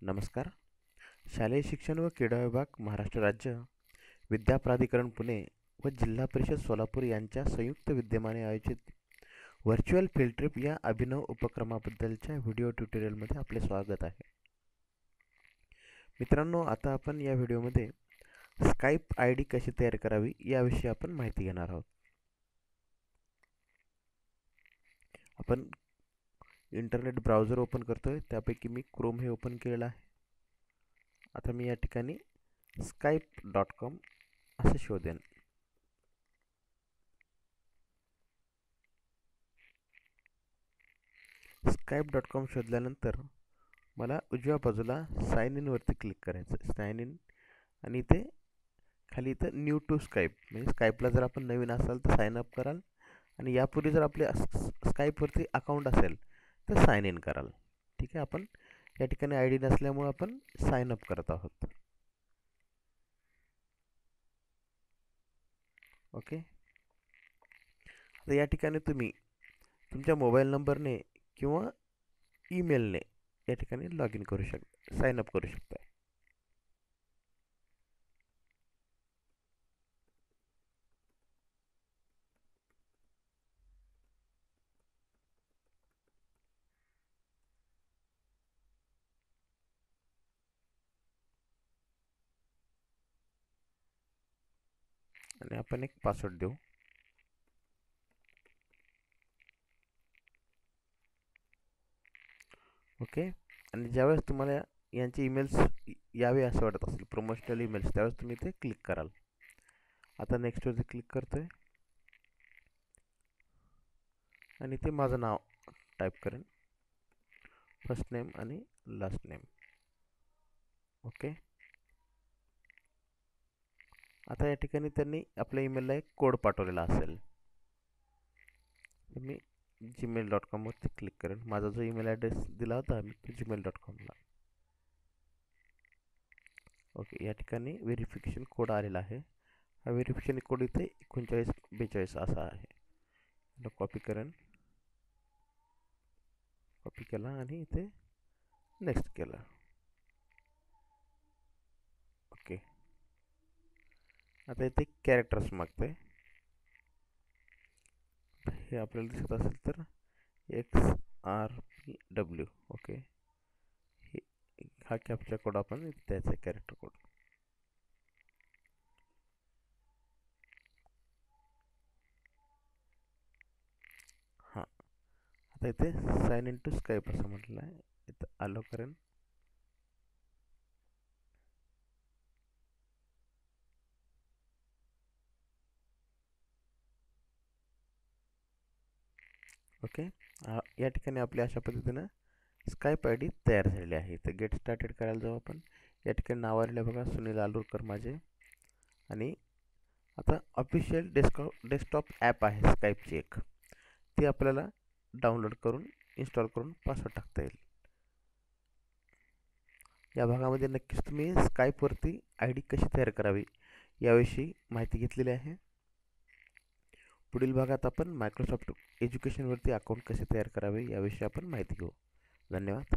नमस्कार. शालेय शिक्षण व क्रीडा विभाग, महाराष्ट्र राज्य, विद्या प्राधिकरण पुणे व जिल्हा परिषद सोलापूर यांच्या संयुक्त विद्यमाने आयोजित व्हर्च्युअल फील्ड ट्रिप या अभिनव उपक्रमाबद्दलच्या व्हिडिओ ट्युटोरियलमध्ये आपले स्वागत आहे. मित्रांनो, आता आपण या व्हिडिओमध्ये स्काईप आय डी कशी तयार करावी याविषयी आपण माहिती घेणार आहोत. आपण इंटरनेट ब्राउझर ओपन करतोय, त्यापैकी मी क्रोम हे ओपन केलेलं आहे. आता मी या ठिकाणी Skype.com असे शोधेन. Skype.com शोधल्यानंतर मला उजव्या बाजूला साइन इन वरती क्लिक करायचं. साइन इन आणि इथे खाली इथं न्यू टू स्काईप, म्हणजे स्काईपला जर आपण नवीन असाल तर साइन अप कराल आणि यापूर्वी जर आपले स्काईपवरती अकाउंट असेल तर साइन इन कराल. ठीक आहे, आपण या ठिकाणी आय डी नसल्यामुळे आपण साइन अप करत आहोत. ओके, तर या ठिकाणी तुम्ही तुमच्या मोबाईल नंबरने किंवा ईमेलने या ठिकाणी लॉग इन करू शकता, साइन अप करू शकता. आणि आपण एक पासवर्ड देऊ. ओके, आणि ज्यावेळेस तुम्हाला यांचे ईमेल्स यावे असं वाटत असेल, प्रमोशनल ईमेल्स, त्यावेळेस तुम्ही ते क्लिक कराल. आता नेक्स्टवरती क्लिक करतोय आणि ते माझं नाव टाईप करेन, फर्स्ट नेम आणि लास्ट नेम. ओके, आता या ठिकाणी त्यांनी आपल्या ईमेलला एक कोड पाठवलेला असेल. मी gmail.com वरती क्लिक करेन. माझा जो ईमेल ॲड्रेस दिला होता मी gmail.comला. ओके, या ठिकाणी व्हेरिफिकेशन कोड आलेला आहे. हा व्हेरिफिकेशन कोड इथे 3942 असा आहे. कॉपी करेन, कॉपी केला आणि इथे नेक्स्ट केला. ओके, आता इथे कॅरेक्टर्स मागते. हे आपल्याला दिसत असेल तर XRPW. ओके, हा कॅप्चा कोड आपण द्यायचा आहे, कॅरेक्टर कोड. हां, आता इथे साइन इन टू स्काईप असं म्हटलं आहे, इथं अलो करेन. ओके, या ठिकाणी आपली अशा पद्धतीनं स्काईप आय डी तयार झालेली आहे. तर गेट स्टार्टेड करायला जाऊ आपण. या ठिकाणी नाव आलेलं आहे बघा, सुनील आलूरकर माझे. आणि आता ऑफिशियल डेस्कटॉप ॲप आहे स्काईपची एक, ती आपल्याला डाउनलोड करून इन्स्टॉल करून पासवर्ड टाकता येईल. या भागामध्ये नक्कीच तुम्ही स्काईपवरती आय डी कशी तयार करावी याविषयी माहिती घेतलेली आहे. पुढील भागात आपण मायक्रोसॉफ्ट एज्युकेशनवरती अकाउंट कसे तयार करावे याविषयी आपण माहिती घेऊ. धन्यवाद.